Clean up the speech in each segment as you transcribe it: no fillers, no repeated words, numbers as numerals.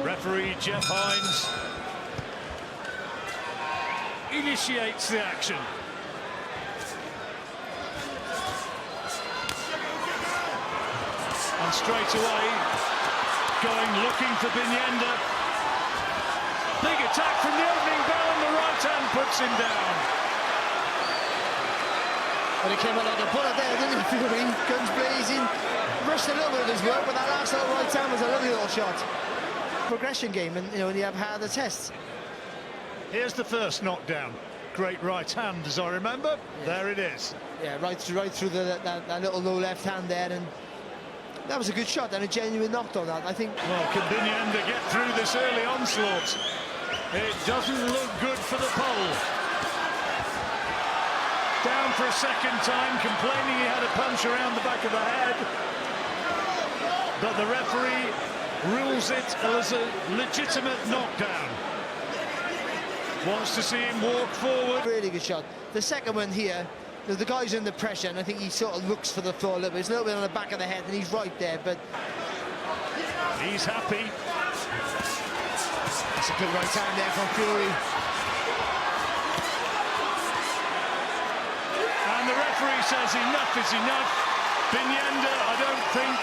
Referee Jevgenijs initiates the action. And straight away, looking for Binienda. Big attack from the opening bell, and the right hand puts him down. But he came out like a bullet there, didn't he? Fury, guns blazing, rushed a little bit of his work, but that last little right hand was a lovely little shot. Progression game, and when you have harder tests. Here's the first knockdown. Great right hand, as I remember. Yeah. There it is. Yeah, right through that little low left hand there, and that was a good shot and a genuine knockdown. That I think. Well, can Binienda get through this early onslaught? It doesn't look good for the pole. Down for a second time, complaining he had a punch around the back of the head. But the referee rules it as a legitimate knockdown. Wants to see him walk forward. Really good shot. The second one here, the guy's under pressure, and I think he sort of looks for the floor a little bit. It's a little bit on the back of the head, and he's right there, but... He's happy. That's a good right hand there from Fury. And the referee says enough is enough. Binienda, I don't think,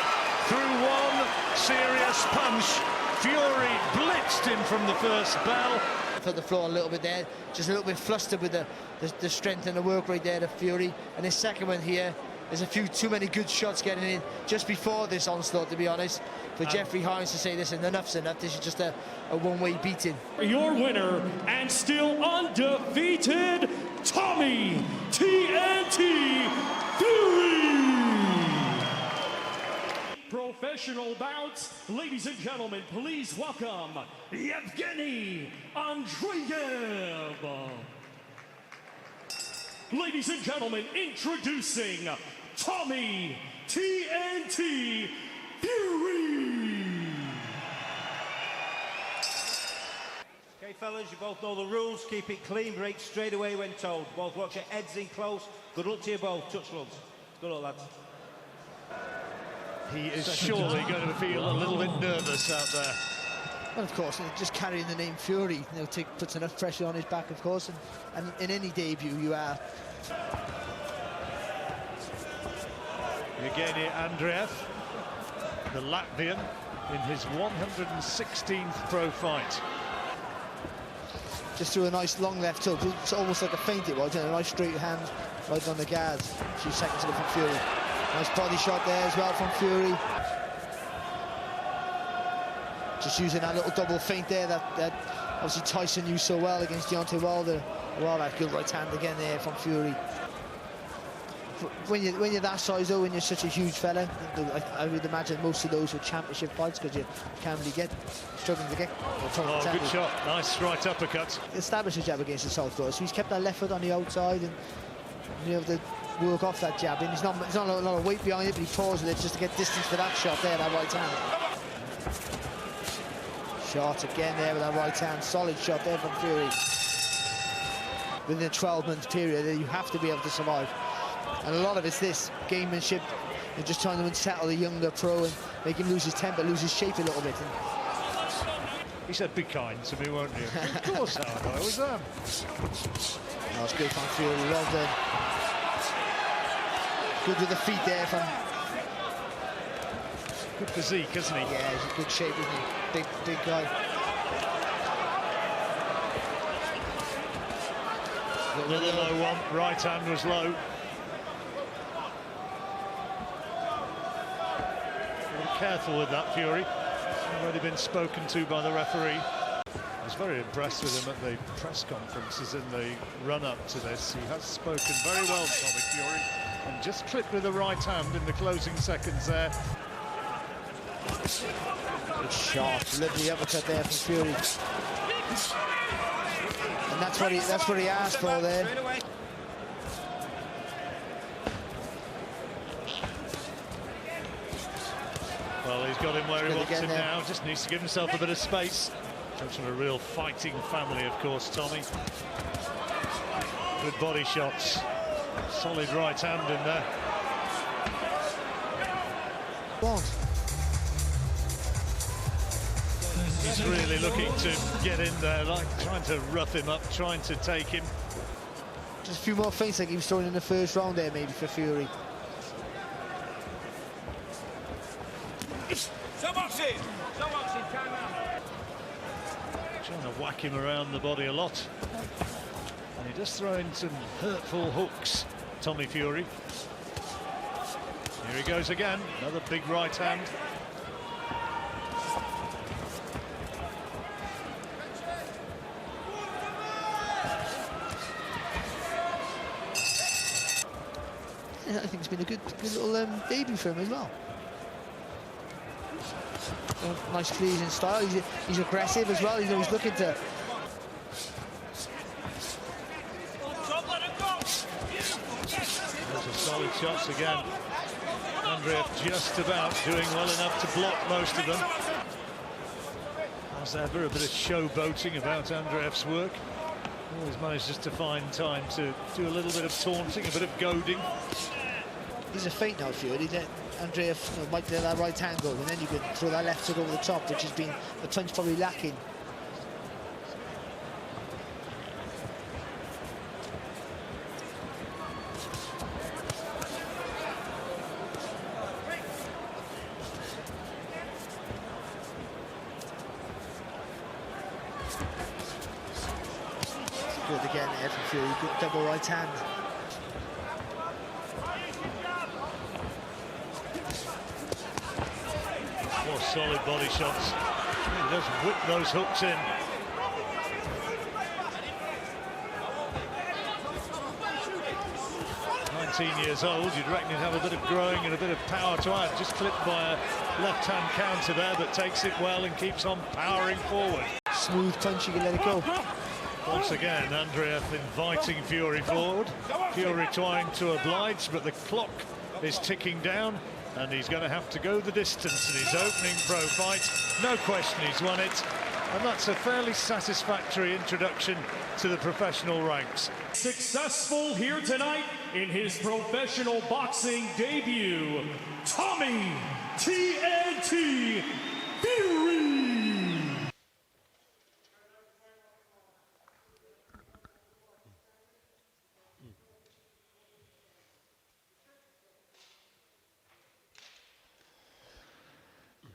through one serious punch. Fury blitzed him from the first bell. For the floor a little bit there, just a little bit flustered with the strength and the work right there of Fury. And his second one here, there's a few too many good shots getting in just before this onslaught, to be honest. For Jevgenijs to say, listen, enough's enough, this is just a one-way beating. Your winner and still undefeated, Tommy TNT Fury! Professional bouts, ladies and gentlemen, please welcome Jevgenijs Andrejevs. Ladies and gentlemen, introducing Tommy TNT Fury. Okay, fellas, you both know the rules. Keep it clean, break straight away when told. Both watch your heads in close. Good luck to you both. Touch gloves. Good luck, lads. He is surely going to feel a little bit nervous out there. Well, of course, just carrying the name Fury, puts enough pressure on his back, of course, and in any debut you are. Jevgenijs Andrejevs, the Latvian, in his 116th pro fight. Just threw a nice long left hook. It's almost like a feint it was, a nice straight hand right on the guard. A few seconds ago from Fury. Nice body shot there as well from Fury. Just using that little double feint there that obviously Tyson used so well against Deontay Wilder. Well, that good right hand again there from Fury. When you're that size though, when you're such a huge fella, I would imagine most of those were championship fights because you can't really struggling to get. Oh, good shot, nice right uppercut. Established a jab against the southpaw, so he's kept that left foot on the outside and to work off that jab. And he's not a lot of weight behind it, but he pauses it just to get distance for that shot there, that right hand. Shot again there with that right hand, solid shot there from Fury. Within a 12-month period, you have to be able to survive. And a lot of it's this gamemanship, and just trying to unsettle the younger pro and make him lose his temper, lose his shape a little bit. He said, "Be kind to me, won't you?" Of course I always am. Oh, it's good from Fury, well done. Good with the feet there from... Good physique, isn't he? Yeah, he's in good shape, isn't he? Big guy. Another low one, right hand was low. Be careful with that, Fury. He's already been spoken to by the referee. I was very impressed with him at the press conferences in the run-up to this. He has spoken very well, Tommy Fury, and just clipped with the right hand in the closing seconds there. Good shot, lovely uppercut there from Fury. And that's what he asked for there. Well, he's got him where he wants him now, just needs to give himself a bit of space. Comes from a real fighting family, of course, Tommy. Good body shots. Solid right hand in there. He's really looking to get in there, like trying to rough him up, trying to take him. Just a few more feints like he was throwing in the first round there, maybe, for Fury. Trying to whack him around the body a lot. And he does throw in some hurtful hooks, Tommy Fury. Here he goes again, another big right hand. Yeah, I think it's been a good little debut for him as well. Nice pleasing style. He's aggressive as well. He's looking to. Those are solid shots again. Andrejevs just about doing well enough to block most of them. As ever, a bit of showboating about Andrejevs' work. Always manages to find time to do a little bit of taunting, a bit of goading. He's a feint now, Fury. Andrejevs might let that right hand go, and then you can throw that left hook over the top, which has been the punch probably lacking. Good again there from Fury. Good double right hand. More solid body shots. He does whip those hooks in. Years old, you'd reckon he'd have a bit of growing and a bit of power to add. Just clipped by a left-hand counter there, but takes it well and keeps on powering forward. Smooth punch, you can let it go. Once again, Andrejevs inviting Fury forward. Fury trying to oblige, but the clock is ticking down, and he's going to have to go the distance in his opening pro fight. No question he's won it, and that's a fairly satisfactory introduction to the professional ranks. Successful here tonight in his professional boxing debut, Tommy TNT Fury.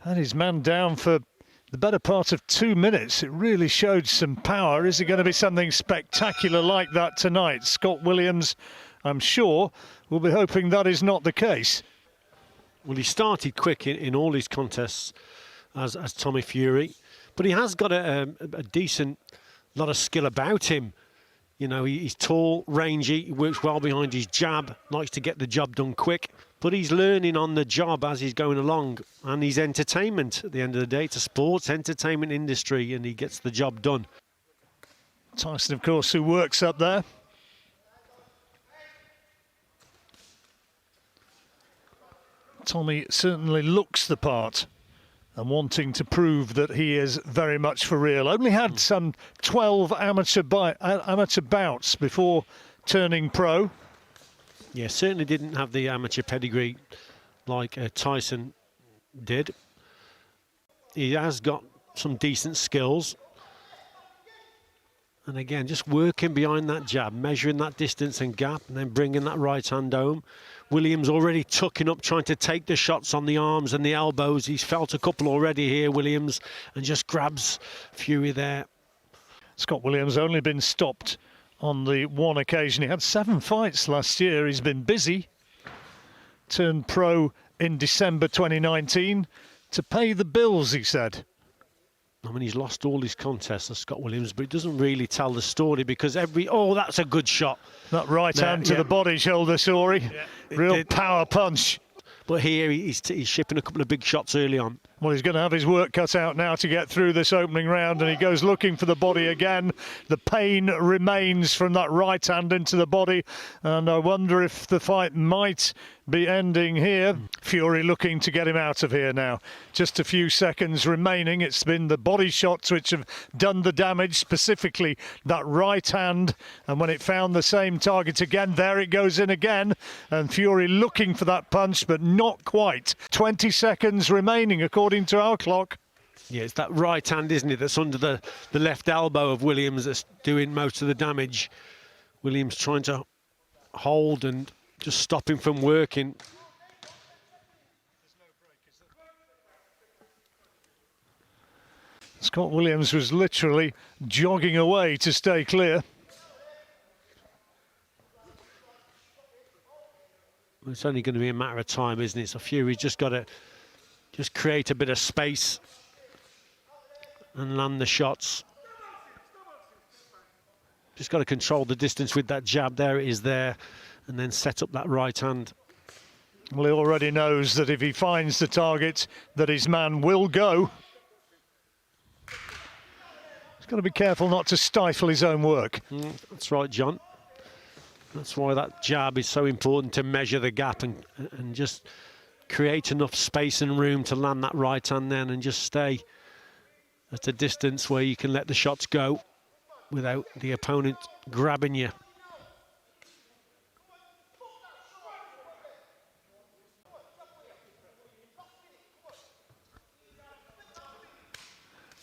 And his man down for the better part of 2 minutes. It really showed some power. Is it going to be something spectacular like that tonight? Scott Williams, I'm sure, will be hoping that is not the case. Well, he started quick in all his contests as Tommy Fury, but he has got a decent lot of skill about him. You know, he's tall, rangy, he works well behind his jab, likes to get the job done quick, but he's learning on the job as he's going along, and he's entertainment at the end of the day. It's a sports entertainment industry, and he gets the job done. Tyson, of course, who works up there. Tommy certainly looks the part and wanting to prove that he is very much for real. Only had some 12 amateur bouts before turning pro. Yeah, certainly didn't have the amateur pedigree like Tyson did. He has got some decent skills. And again, just working behind that jab, measuring that distance and gap, and then bringing that right hand home. Williams already tucking up, trying to take the shots on the arms and the elbows. He's felt a couple already here, Williams, and just grabs Fury there. Scott Williams only been stopped on the one occasion. He had 7 fights last year. He's been busy. Turned pro in December 2019 to pay the bills, he said. I mean, he's lost all his contests, Scott Williams, but it doesn't really tell the story because oh, that's a good shot. That right hand to the body shoulder, sorry. Yeah, real power punch. But here he's shipping a couple of big shots early on. Well, he's going to have his work cut out now to get through this opening round, and he goes looking for the body again. The pain remains from that right hand into the body, and I wonder if the fight might be ending here. Fury looking to get him out of here now. Just a few seconds remaining. It's been the body shots which have done the damage, specifically that right hand, and when it found the same target again, there it goes in again, and Fury looking for that punch, but not quite. 20 seconds remaining according to our clock. Yeah, it's that right hand, isn't it, that's under the left elbow of Williams that's doing most of the damage. Williams trying to hold and just stop him from working. Scott Williams was literally jogging away to stay clear. It's only going to be a matter of time, isn't it? So Fury's just got to create a bit of space and land the shots. Just got to control the distance with that jab. There it is there, and then set up that right hand. Well, he already knows that if he finds the target, that his man will go. He's got to be careful not to stifle his own work. That's right, John. That's why that jab is so important, to measure the gap and just create enough space and room to land that right hand then, and just stay at a distance where you can let the shots go without the opponent grabbing you.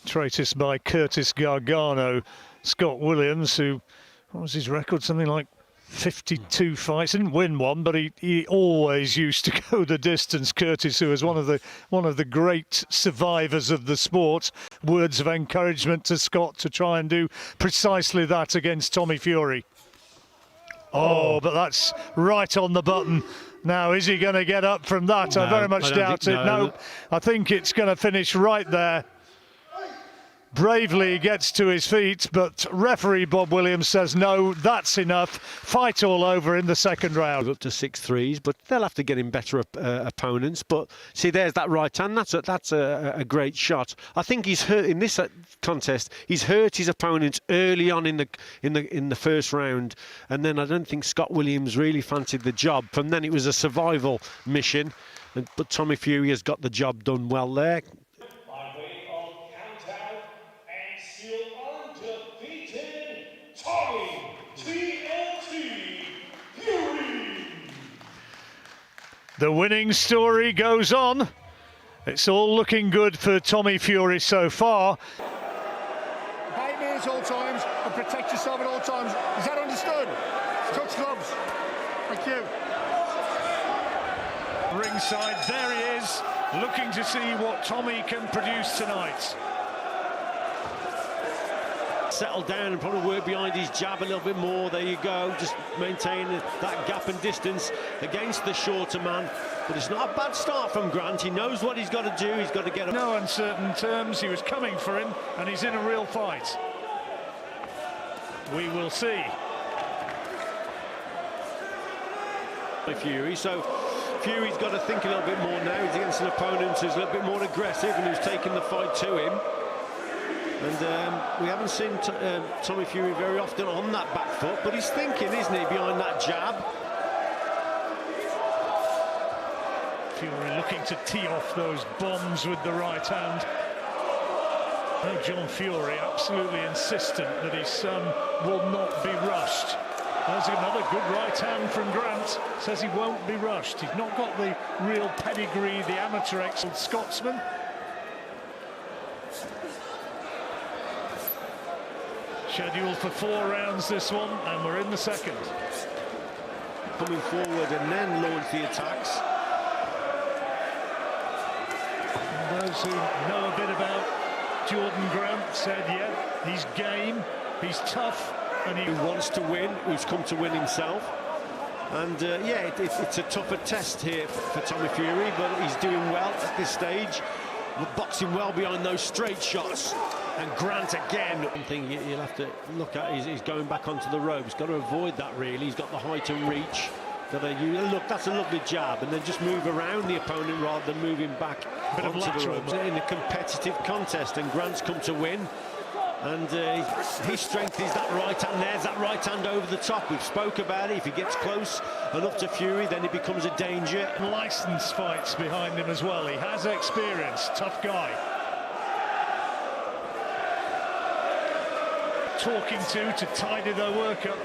Tratus by Curtis Gargano. Scott Williams, who, what was his record? Something like 52 fights. Didn't win one, but he always used to go the distance. Curtis, who was one of the great survivors of the sport. Words of encouragement to Scott to try and do precisely that against Tommy Fury. Oh, but that's right on the button. Now, is he going to get up from that? I very much doubt it. No, I think it's going to finish right there. Bravely he gets to his feet, but referee Bob Williams says no, that's enough. Fight all over in the second round. Up to 6-3s, but they'll have to get him better opponents. But see, there's that right hand. That's a great shot. I think he's hurt in this contest. He's hurt his opponents early on in the first round, and then I don't think Scott Williams really fancied the job. From then it was a survival mission, but Tommy Fury has got the job done well there. The winning story goes on. It's all looking good for Tommy Fury so far. Bite me at all times and protect yourself at all times. Is that understood? Touch gloves. Thank you. Ringside, there he is, looking to see what Tommy can produce tonight. Settle down and probably work behind his jab a little bit more. There you go, just maintain that gap and distance against the shorter man. But it's not a bad start from Grant. He knows what he's got to do. He's got to get up. No uncertain terms, he was coming for him, and he's in a real fight. We will see. Fury, so Fury's got to think a little bit more now. He's against an opponent who's a little bit more aggressive and who's taken the fight to him. And we haven't seen Tommy Fury very often on that back foot, but he's thinking, isn't he, behind that jab. Fury looking to tee off those bombs with the right hand. No, John Fury absolutely insistent that his son will not be rushed. There's another good right hand from Grant. Says he won't be rushed. He's not got the real pedigree, the amateur excellent Scotsman. Scheduled for 4 rounds this one, and we're in the second. Coming forward and then launch the attacks. And those who know a bit about Jordan Grant said, yeah, he's game, he's tough, and he wants to win, who's come to win himself. And yeah, it's a tougher test here for Tommy Fury, but he's doing well at this stage. Boxing well behind those straight shots. And Grant again. One thing you'll have to look at is he's going back onto the ropes. Got to avoid that really. He's got the height and reach. Look, that's a lovely jab, and then just move around the opponent rather than moving back onto the ropes. In a competitive contest, and Grant's come to win. And his strength is that right hand. There's that right hand over the top. We've spoke about it. If he gets close enough to Fury, then it becomes a danger. Licensed fights behind him as well. He has experience. Tough guy. Talking to tidy their work up.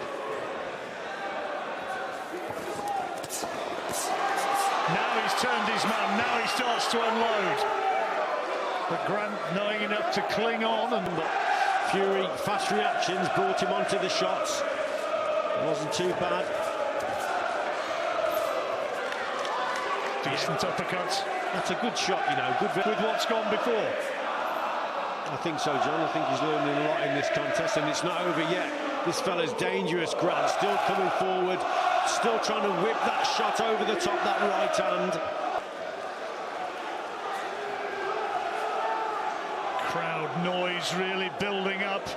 Now he's turned his man. Now he starts to unload. But Grant knowing enough to cling on, and Fury, fast reactions, brought him onto the shots. It wasn't too bad. decent uppercuts. That's a good shot, you know, good With what's gone before. I think so, John. I think he's learning a lot in this contest, and it's not over yet. This fella's dangerous, Grant, still coming forward, still trying to whip that shot over the top, that right hand. Crowd noise really building up.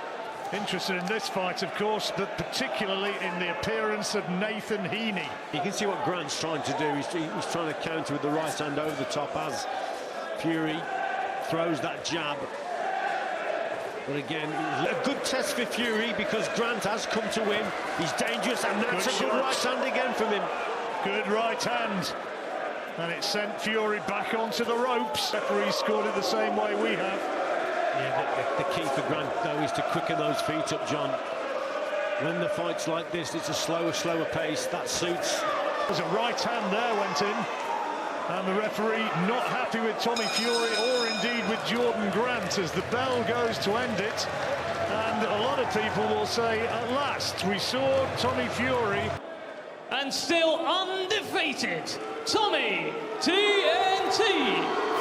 Interested in this fight, of course, but particularly in the appearance of Nathan Heaney. You can see what Grant's trying to do. He's trying to counter with the right hand over the top as Fury throws that jab. But again, a good test for Fury because Grant has come to win. He's dangerous, and that's a good right hand again from him. Good right hand. And it sent Fury back onto the ropes. Referee scored it the same way we have. Yeah, the key for Grant, though, is to quicken those feet up, John. When the fight's like this, it's a slower pace. That suits. There's a right hand there went in. And the referee not happy with Tommy Fury or indeed with Jordan Grant as the bell goes to end it. And a lot of people will say, at last, we saw Tommy Fury. And still undefeated, Tommy TNT